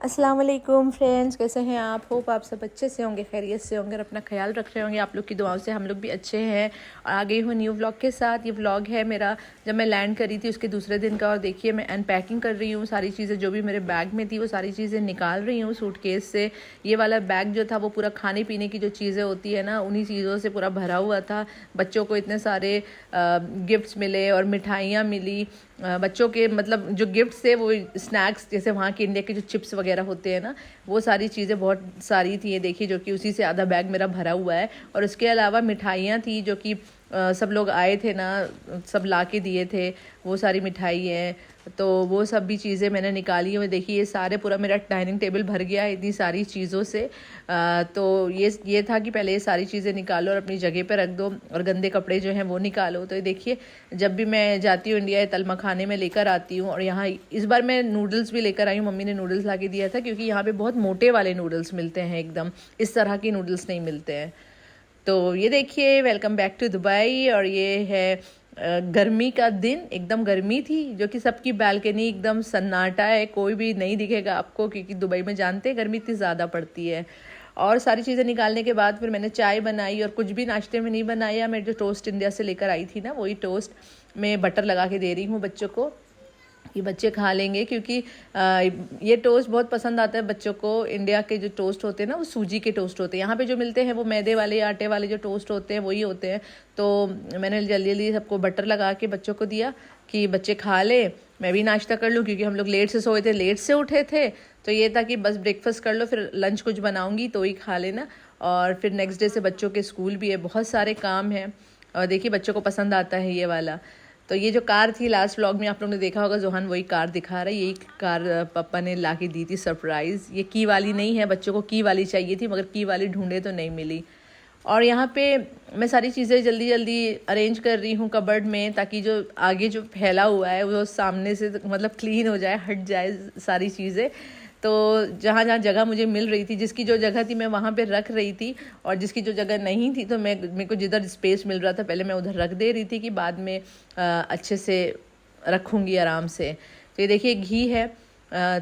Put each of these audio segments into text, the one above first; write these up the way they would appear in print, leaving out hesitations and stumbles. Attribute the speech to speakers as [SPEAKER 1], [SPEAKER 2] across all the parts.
[SPEAKER 1] अस्सलाम वालेकुम फ्रेंड्स, कैसे हैं आप? होप आप सब अच्छे से होंगे, खैरियत से होंगे और अपना ख्याल रख रहे होंगे। आप लोग की दुआओं से हम लोग भी अच्छे हैं। और आ गई हूँ न्यू व्लॉग के साथ। ये व्लॉग है मेरा जब मैं लैंड करी थी उसके दूसरे दिन का। और देखिए मैं अनपैकिंग कर रही हूँ, सारी चीज़ें जो भी मेरे बैग में थी वो सारी चीज़ें निकाल रही हूँ सूटकेस से। ये वाला बैग जो था वो पूरा खाने पीने की जो चीज़ें होती है ना, उन्हीं चीज़ों से पूरा भरा हुआ था। बच्चों को इतने सारे गिफ्ट्स मिले और मिठाइयाँ मिली। बच्चों के मतलब जो गिफ्ट्स थे वो स्नैक्स, जैसे वहाँ के इंडिया के जो चिप्स वगैरह होते हैं ना, वो सारी चीज़ें बहुत सारी थी। ये देखिए, जो कि उसी से आधा बैग मेरा भरा हुआ है। और उसके अलावा मिठाइयाँ थी जो कि सब लोग आए थे ना, सब ला के दिए थे, वो सारी मिठाई हैं। तो वो सब भी चीज़ें मैंने निकाली हैं। देखिए ये सारे पूरा मेरा डाइनिंग टेबल भर गया है इतनी सारी चीज़ों से। तो ये था कि पहले ये सारी चीज़ें निकालो और अपनी जगह पे रख दो और गंदे कपड़े जो हैं वो निकालो। तो ये देखिए, जब भी मैं जाती हूँ इंडिया, तलमा खाने में लेकर आती हूँ। और यहाँ इस बार मैं नूडल्स भी लेकर आई हूँ। मम्मी ने नूडल्स ला के दिया था क्योंकि यहाँ पे बहुत मोटे वाले नूडल्स मिलते हैं, एकदम इस तरह के नूडल्स नहीं मिलते हैं। तो ये देखिए, वेलकम बैक टू दुबई। और ये है गर्मी का दिन, एकदम गर्मी थी जो कि सबकी बालकनी एकदम सन्नाटा है, कोई भी नहीं दिखेगा आपको क्योंकि दुबई में जानते हैं गर्मी इतनी ज़्यादा पड़ती है। और सारी चीज़ें निकालने के बाद फिर मैंने चाय बनाई और कुछ भी नाश्ते में नहीं बनाया। मैं जो टोस्ट इंडिया से लेकर आई थी ना, वही टोस्ट में बटर लगा के दे रही हूँ बच्चों को कि बच्चे खा लेंगे। क्योंकि ये टोस्ट बहुत पसंद आता है बच्चों को। इंडिया के जो टोस्ट होते हैं ना, वो सूजी के टोस्ट होते हैं। यहाँ पे जो मिलते हैं वो मैदे वाले, आटे वाले जो टोस्ट होते हैं वही होते हैं। तो मैंने जल्दी जल्दी सबको बटर लगा के बच्चों को दिया कि बच्चे खा ले, मैं भी नाश्ता कर लूँ क्योंकि हम लोग लेट से सोए थे, लेट से उठे थे। तो ये था कि बस ब्रेकफास्ट कर लो, फिर लंच कुछ बनाऊँगी तो ही खा लेना। और फिर नेक्स्ट डे से बच्चों के स्कूल भी है, बहुत सारे काम हैं। और देखिए बच्चों को पसंद आता है ये वाला। तो ये जो कार थी, लास्ट व्लॉग में आप लोगों ने देखा होगा, जोहान वही कार दिखा रहा है। यही कार पापा ने ला के दी थी सरप्राइज़। ये की वाली नहीं है, बच्चों को की वाली चाहिए थी मगर की वाली ढूंढे तो नहीं मिली। और यहाँ पे मैं सारी चीज़ें जल्दी जल्दी अरेंज कर रही हूँ कबर्ड में, ताकि जो आगे जो फैला हुआ है वो सामने से मतलब क्लीन हो जाए, हट जाए सारी चीज़ें। तो जहाँ जहाँ जगह मुझे मिल रही थी, जिसकी जो जगह थी मैं वहाँ पे रख रही थी। और जिसकी जो जगह नहीं थी तो मेरे को जिधर स्पेस मिल रहा था पहले मैं उधर रख दे रही थी कि बाद में अच्छे से रखूँगी आराम से। तो ये देखिए घी है।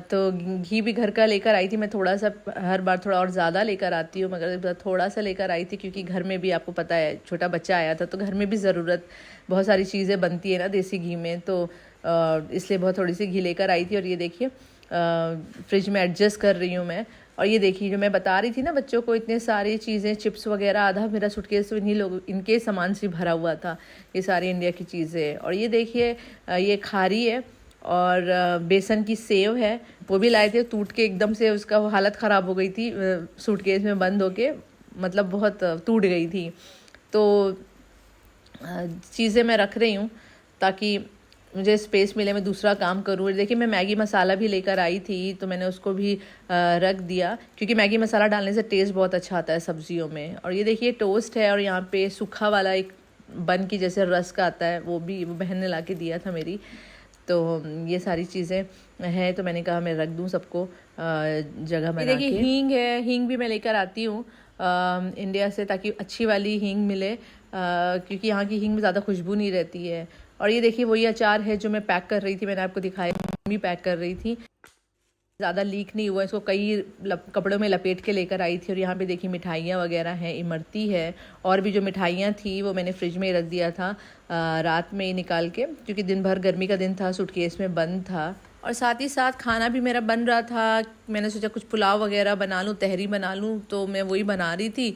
[SPEAKER 1] तो घी भी घर का लेकर आई थी मैं। थोड़ा सा, हर बार थोड़ा और ज़्यादा लेकर आती हूँ मगर थोड़ा सा लेकर आई थी क्योंकि घर में भी आपको पता है छोटा बच्चा आया था, तो घर में भी ज़रूरत बहुत सारी चीज़ें बनती है ना देसी घी में। तो इसलिए बहुत थोड़ी सी घी लेकर आई थी। और ये देखिए फ्रिज में एडजस्ट कर रही हूँ मैं। और ये देखिए, जो मैं बता रही थी ना बच्चों को, इतने सारी चीज़ें, चिप्स वगैरह, आधा मेरा सूटकेस तो इन्हीं लोग इनके सामान से भरा हुआ था, ये सारी इंडिया की चीज़ें। और ये देखिए ये खारी है और बेसन की सेव है, वो भी लाए थे, टूट के एकदम से उसका हालत ख़राब हो गई थी सूटकेस में बंद होके, मतलब बहुत टूट गई थी। तो चीज़ें मैं रख रही हूँ ताकि मुझे स्पेस मिले, मैं दूसरा काम करूँ। देखिए मैं मैगी मसाला भी लेकर आई थी तो मैंने उसको भी रख दिया क्योंकि मैगी मसाला डालने से टेस्ट बहुत अच्छा आता है सब्जियों में। और ये देखिए टोस्ट है और यहाँ पे सूखा वाला एक बन की जैसे रस्क आता है, वो भी वो बहन ने ला के दिया था मेरी। तो ये सारी चीज़ें हैं, तो मैंने कहा मैं रख दूँ सबको जगह बना के। देखिए हींग है, हींग भी मैं लेकर आती हूँ इंडिया से ताकि अच्छी वाली हींग मिले, क्योंकि यहाँ की हींग में ज़्यादा खुशबू नहीं रहती है। और ये देखिए वही अचार है जो मैं पैक कर रही थी, मैंने आपको दिखाया, मम्मी पैक कर रही थी, ज़्यादा लीक नहीं हुआ। इसको कई कपड़ों में लपेट के लेकर आई थी। और यहाँ पे देखिए मिठाइयाँ वगैरह हैं, इमरती है, और भी जो मिठाइयाँ थी वो मैंने फ्रिज में ही रख दिया था रात में ही निकाल के, क्योंकि दिन भर गर्मी का दिन था, सूटकेस में बंद था। और साथ ही साथ खाना भी मेरा बन रहा था। मैंने सोचा कुछ पुलाव वगैरह बना लूँ, तहरी बना लूँ, तो मैं वही बना रही थी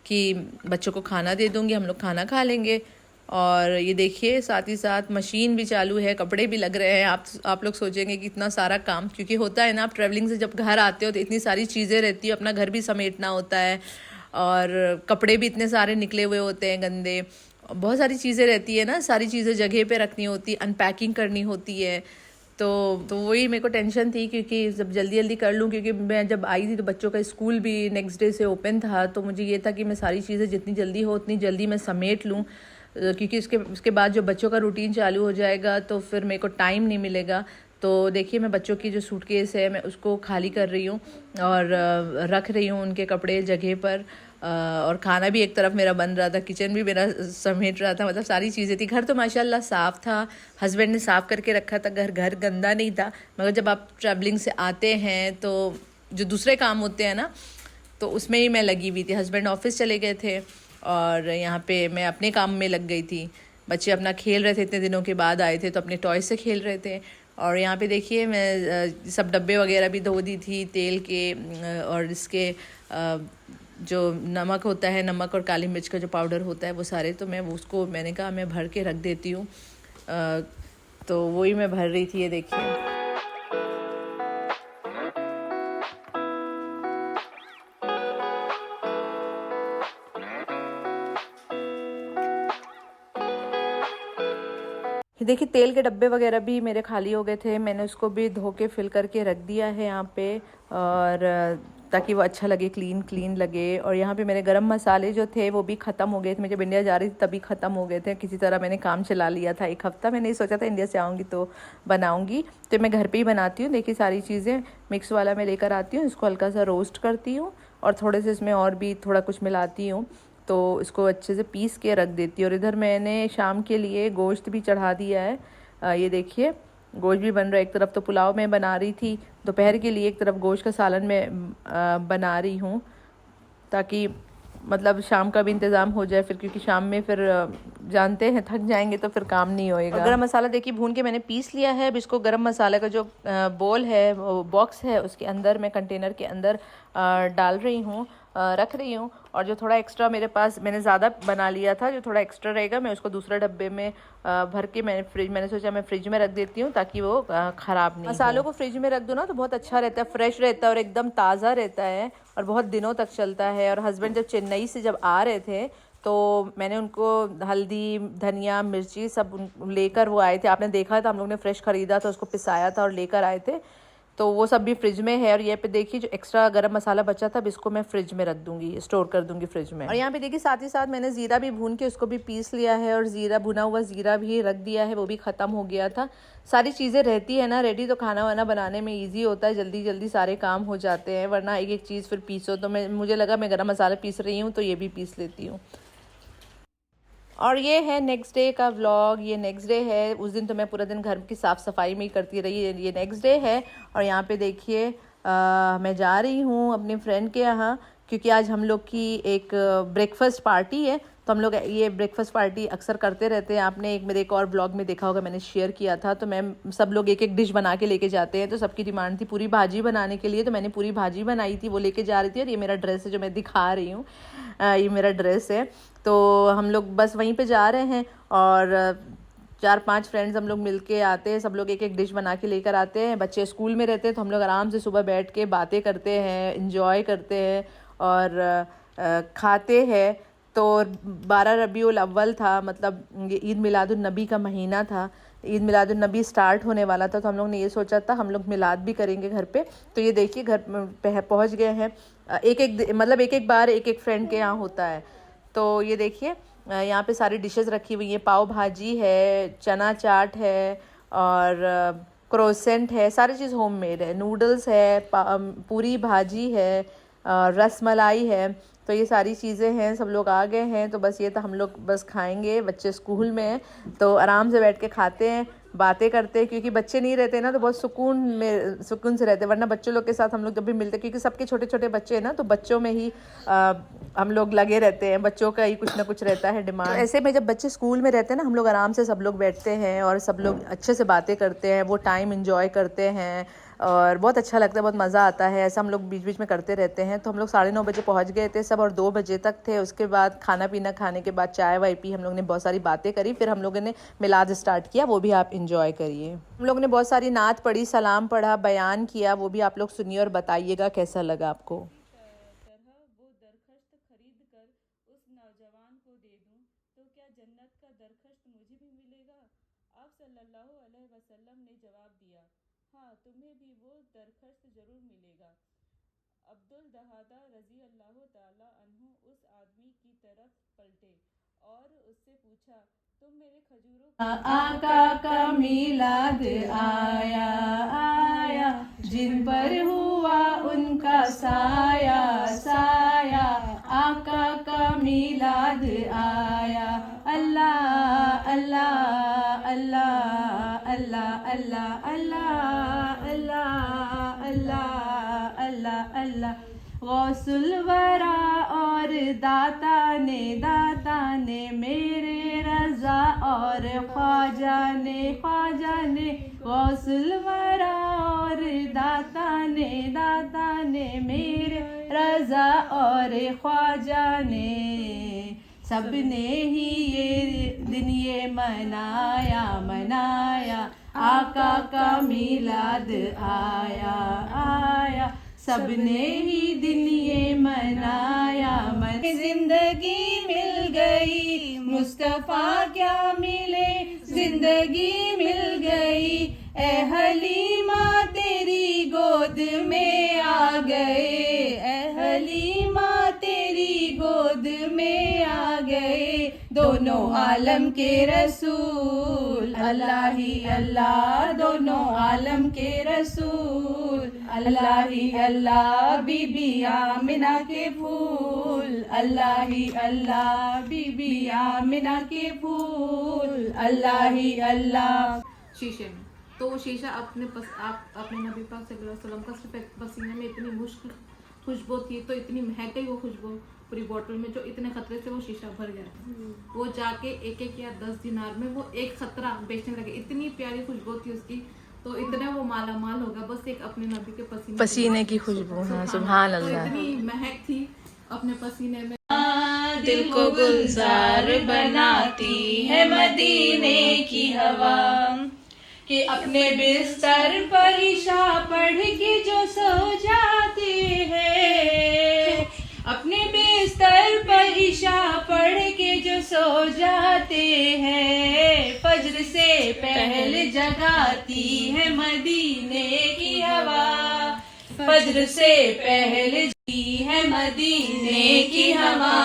[SPEAKER 1] कि बच्चों को खाना दे दूँगी, हम लोग खाना खा लेंगे। और ये देखिए साथ ही साथ मशीन भी चालू है, कपड़े भी लग रहे हैं। आप लोग सोचेंगे कि इतना सारा काम, क्योंकि होता है ना, आप ट्रैवलिंग से जब घर आते हो तो इतनी सारी चीज़ें रहती है, अपना घर भी समेटना होता है और कपड़े भी इतने सारे निकले हुए होते हैं गंदे, बहुत सारी चीज़ें रहती है ना, सारी चीज़ें जगह पे रखनी होती, अनपैकिंग करनी होती है। तो वही मेरे को टेंशन थी क्योंकि जब जल्दी जल्दी कर लूँ, क्योंकि मैं जब आई थी तो बच्चों का स्कूल भी नेक्स्ट डे से ओपन था। तो मुझे ये था कि मैं सारी चीज़ें जितनी जल्दी हो उतनी जल्दी मैं समेट लूँ, क्योंकि उसके बाद जो बच्चों का रूटीन चालू हो जाएगा तो फिर मेरे को टाइम नहीं मिलेगा। तो देखिए मैं बच्चों की जो सूटकेस है मैं उसको खाली कर रही हूँ और रख रही हूँ उनके कपड़े जगह पर। और खाना भी एक तरफ मेरा बन रहा था, किचन भी मेरा समेट रहा था, मतलब सारी चीज़ें थी। घर तो माशाल्लाह साफ़ था, हस्बैंड ने साफ़ करके रखा था, घर गंदा नहीं था। मगर जब आप ट्रैवलिंग से आते हैं तो जो दूसरे काम होते हैं ना, तो उसमें ही मैं लगी हुई थी। हस्बैंड ऑफिस चले गए थे और यहाँ पे मैं अपने काम में लग गई थी। बच्चे अपना खेल रहे थे, इतने दिनों के बाद आए थे तो अपने टॉय से खेल रहे थे। और यहाँ पे देखिए मैं सब डब्बे वगैरह भी धो दी थी तेल के, और इसके जो नमक होता है, नमक और काली मिर्च का जो पाउडर होता है वो सारे, तो मैं उसको मैंने कहा मैं भर के रख देती हूँ। तो वही मैं भर रही थी, ये देखिए। देखिए तेल के डब्बे वगैरह भी मेरे खाली हो गए थे, मैंने उसको भी धो के फिल करके रख दिया है यहाँ पे, और ताकि वो अच्छा लगे, क्लीन क्लीन लगे। और यहाँ पे मेरे गरम मसाले जो थे वो भी ख़त्म हो गए थे। मैं जब इंडिया जा रही थी तभी ख़त्म हो गए थे, किसी तरह मैंने काम चला लिया था 1 हफ़्ता। मैंने नहीं सोचा था इंडिया से आऊँगी तो बनाऊँगी, तो मैं घर पर ही बनाती हूँ। देखिए सारी चीज़ें मिक्स वाला मैं लेकर आती हूँ, इसको हल्का सा रोस्ट करती हूँ और थोड़े से इसमें और भी थोड़ा कुछ मिलाती हूँ, तो इसको अच्छे से पीस के रख देती हूँ। और इधर मैंने शाम के लिए गोश्त भी चढ़ा दिया है। ये देखिए गोश्त भी बन रहा है। एक तरफ तो पुलाव मैं बना रही थी दोपहर के लिए, एक तरफ गोश्त का सालन मैं बना रही हूँ, ताकि मतलब शाम का भी इंतज़ाम हो जाए फिर, क्योंकि शाम में फिर जानते हैं थक जाएंगे तो फिर काम नहीं होएगा। गरम मसाला देखिए भून के मैंने पीस लिया है। अब इसको गरम मसाला का जो बोल है, वो बॉक्स है, उसके अंदर मैं कंटेनर के अंदर डाल रही हूँ, रख रही हूँ। और जो थोड़ा एक्स्ट्रा मेरे पास, मैंने ज़्यादा बना लिया था, जो थोड़ा एक्स्ट्रा रहेगा मैं उसको दूसरे डब्बे में भर के मैंने सोचा मैं फ्रिज में रख देती हूँ, ताकि वो ख़राब नहीं। मसालों को फ्रिज में रख दो ना तो बहुत अच्छा रहता है, फ्रेश रहता है और एकदम ताज़ा रहता है और बहुत दिनों तक चलता है। और हस्बैंड जब चेन्नई से जब आ रहे थे तो मैंने उनको हल्दी, धनिया, मिर्ची सब लेकर वो आए थे। आपने देखा था, हम लोग ने फ्रेश ख़रीदा था, उसको पिसाया था और लेकर आए थे, तो वो सब भी फ्रिज में है। और ये पे देखिए जो एक्स्ट्रा गरम मसाला बचा था, अब इसको मैं फ्रिज में रख दूंगी, स्टोर कर दूंगी फ्रिज में। और यहाँ पे देखिए साथ ही साथ मैंने ज़ीरा भी भून के उसको भी पीस लिया है, और ज़ीरा, भुना हुआ ज़ीरा भी रख दिया है, वो भी ख़त्म हो गया था। सारी चीज़ें रहती है ना रेडी, तो खाना वाना बनाने में ईजी होता है, जल्दी जल्दी सारे काम हो जाते हैं। वरना एक एक चीज़ फिर पीसो, तो मुझे लगा मैं गरम मसाला पीस रही हूँ तो ये भी पीस लेती हूँ। और ये है नेक्स्ट डे का व्लॉग। ये नेक्स्ट डे है, उस दिन तो मैं पूरा दिन घर की साफ़ सफाई में ही करती रही। ये नेक्स्ट डे है। और यहाँ पे देखिए मैं जा रही हूँ अपने फ्रेंड के यहाँ, क्योंकि आज हम लोग की एक ब्रेकफास्ट पार्टी है। तो हम लोग ये ब्रेकफास्ट पार्टी अक्सर करते रहते हैं। आपने मेरे एक और ब्लॉग में देखा होगा, मैंने शेयर किया था। तो मैं सब लोग एक एक डिश बना के लेके जाते हैं, तो सबकी डिमांड थी पूरी भाजी बनाने के लिए, तो मैंने पूरी भाजी बनाई थी, वो लेके जा रही थी। और ये मेरा ड्रेस है जो मैं दिखा रही हूँ, ये मेरा ड्रेस है। तो हम लोग बस वहीं पे जा रहे हैं, और 4-5 फ्रेंड्स हम लोग मिलके आते हैं, सब लोग एक एक डिश बना के लेकर आते हैं। बच्चे स्कूल में रहते हैं तो हम लोग आराम से सुबह बैठ के बातें करते हैं, इंजॉय करते हैं और खाते हैं। तो 12 रबीउल अव्वल था, मतलब ये ईद मिलादुन नबी का महीना था, ईद मिलादुन नबी स्टार्ट होने वाला था। तो हम लोग ने ये सोचा था हम लोग मिलाद भी करेंगे घर पे। तो ये देखिए घर पे पहुँच गए हैं। एक एक बार एक एक फ्रेंड के यहाँ होता है। तो ये देखिए यहाँ पे सारी डिशेस रखी हुई हैं, पाव भाजी है, चना चाट है, और क्रोसेंट है, सारी चीज़ होममेड है, नूडल्स है, पूरी भाजी है, रस मलाई है। तो ये सारी चीज़ें हैं, सब लोग आ गए हैं। तो बस ये तो हम लोग बस खाएंगे, बच्चे स्कूल में हैं तो आराम से बैठ के खाते हैं, बातें करते हैं। क्योंकि बच्चे नहीं रहते ना तो बहुत सुकून से रहते हैं। वरना बच्चों लोग के साथ हम लोग जब भी मिलते हैं, क्योंकि सबके छोटे छोटे बच्चे हैं ना, तो बच्चों में ही हम लोग लगे रहते हैं, बच्चों का ही कुछ ना कुछ रहता है डिमांड। तो ऐसे में जब बच्चे स्कूल में रहते हैं ना, हम लोग आराम से सब लोग बैठते हैं और सब लोग अच्छे से बातें करते हैं, वो टाइम इंजॉय करते हैं और बहुत अच्छा लगता है, बहुत मज़ा आता है। ऐसा हम लोग बीच बीच में करते रहते हैं। तो हम लोग 9:30 बजे पहुंच गए थे सब, और 2 बजे तक थे। उसके बाद खाना पीना खाने के बाद चाय वाय पी, हम लोग ने बहुत सारी बातें करी, फिर हम लोगों ने मिलाद स्टार्ट किया, वो भी आप इंजॉय करिए। हम लोग ने बहुत सारी नात पढ़ी, सलाम पढ़ा, बयान किया, वो भी आप लोग सुनिए और बताइएगा कैसा लगा आपको।
[SPEAKER 2] वो दरख्त खरीद कर उस नौजवान को दे दूं तो क्या जन्नत का दरख्त मुझे भी मिलेगा? आप सल्लल्लाहु अलैहि वसल्लम ने जवाब दिया, हाँ, तुम्हें भी वो दरख्त जरूर मिलेगा। अब्दुल दहादा रजी अल्लाह ताला अन्हु उस आदमी की तरफ पलटे और उससे पूछा, तुम मेरे खजूरों
[SPEAKER 1] आका का मिलाद आया आया, जिन पर हुआ उनका साया साया, आका का मिलाद आया। अल्लाह अल्लाह अल्लाह अल्लाह अल्लाह अल्लाह अल्लाह अल्लाह अल्लाह अल्लाह। गौसुल वरा और दाता ने मेरे रजा और ख्वाजा ने गौसुल वरा और दाता ने मेरे रजा और ख्वाजा ने। सबने ही ये दिन ये मनाया आका का मिलाद आया सबने ही दिन ये मनाया। जिंदगी मिल गई मुस्तफा क्या मिले जिंदगी मिल गई ए हलीमा तेरी गोद में आ गए ए हलीमा तेरी गोद में आ गए दोनों आलम के रसूल अल्लाह ही अल्लाह दोनों आलम के रसूल अल्लाह ही अल्लाह बीबी आमिना के फूल अल्लाह ही अल्लाह बीबी आमिना के फूल अल्लाह ही अल्लाह।
[SPEAKER 3] शीशे में तो वो शीशा आप अपने नबी पाक सल्लल्लाहु अलैहि वसल्लम का सिर्फ पसीने में इतनी मुश्क खुशबू थी तो इतनी महक गई वो खुशबू पूरी बोतल में जो इतने खतरे से वो शीशा भर गया। वो जाके एक या 10 दिनार में वो एक खतरा बेचने लगे इतनी प्यारी खुशबू थी उसकी तो इतना वो माला माल होगा बस एक अपने नबी के
[SPEAKER 1] पसीने की खुशबू। हाँ सुभान अल्लाह।
[SPEAKER 3] इतनी महक थी अपने पसीने में
[SPEAKER 1] दिल को गुलजार बनाती है मदीने की हवा कि अपने बिस्तर पर इशा पढ़ के जो सो जाते हैं अपने बिस्तर पर इशा पढ़ के जो सो जाते हैं फज्र से पहले जगाती है मदीने की हवा फज्र से पहले है मदीने की हवा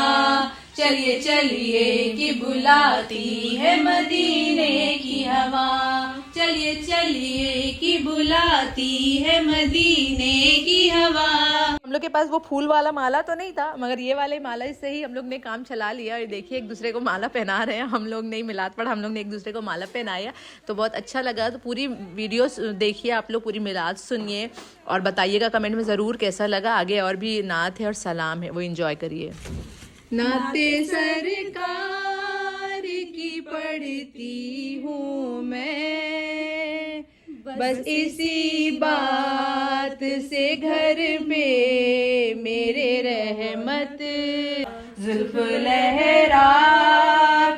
[SPEAKER 1] चलिए चलिए कि बुलाती है मदीने की हवा चलिए चलिए कि बुलाती है मदीने की हवा। हम लोग के पास वो फूल वाला माला तो नहीं था मगर ये वाले माला से ही हम लोग ने काम चला लिया और देखिए एक दूसरे को माला पहना रहे हैं हम लोग नहीं मिलाद पढ़ा हम लोग ने एक दूसरे को माला पहनाया तो बहुत अच्छा लगा। तो पूरी वीडियो देखिए आप लोग पूरी मिलाद सुनिए और बताइएगा कमेंट में ज़रूर कैसा लगा। आगे और भी नात है और सलाम है वो इंजॉय करिए। नाते सरकार की पढ़ती हूँ मैं बस इसी बात से घर पे मेरे रहमत जुल्फ लहरा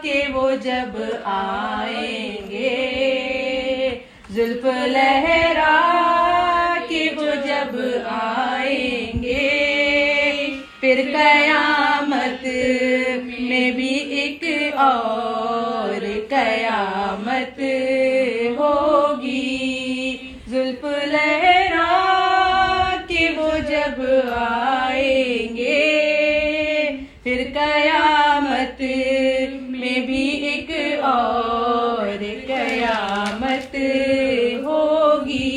[SPEAKER 1] के वो जब आएंगे जुल्फ लहरा के वो जब आएंगे फिर कयामत में भी एक और कयामत होगी जुल्फ लहरा के वो जब आएंगे फिर कयामत में भी एक और कयामत होगी।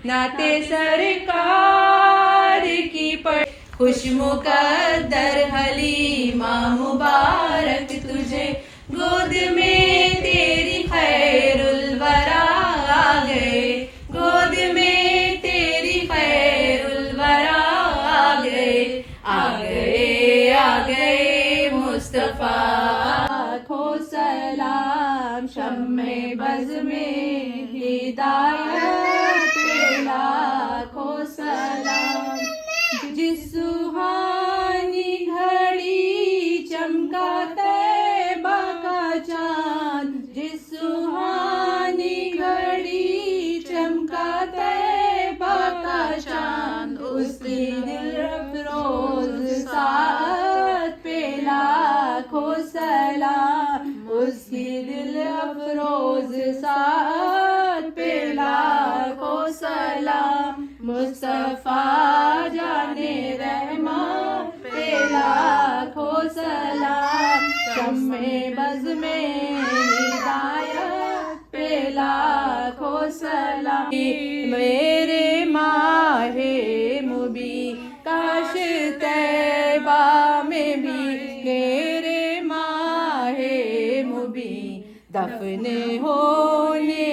[SPEAKER 1] नाते सरकार की पढ़ खुश मुकद्दर हलीमा मुबारक तुझे गोद में तेरी खैरुल वरा आ गए गोद में तेरी खैरुल वरा आ गए मुस्तफा खो सलाम शम्मे बज़ में हिदायत पे लाखों सलाम जिस सुहानी घड़ी चमका तैबा का चांद जिस सुहानी घड़ी चमका तैबा का चांद उसकी दिल अफरोज साथ पे लाखों सलाम उसकी दिल अफरोज साथ पे लाखों सलाम मुस्तफा जाने रहमान पे लाखों सलाम शम्मे बज़ में हिदायत पे लाखों सलाम मेरे माहे मुबी काश तैबा में भी मेरे माहे मुबी दफन होने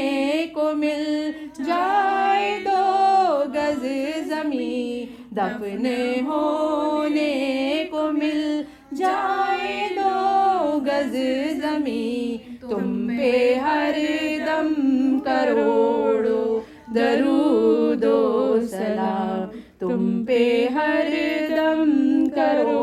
[SPEAKER 1] को मिल जाए 2 गज जमी दफन होने को मिल जाए 2 गज ज़मीं, तुम पे हर दम करोड़ों दरूदो सलाम, तुम पे हर दम करोड़ों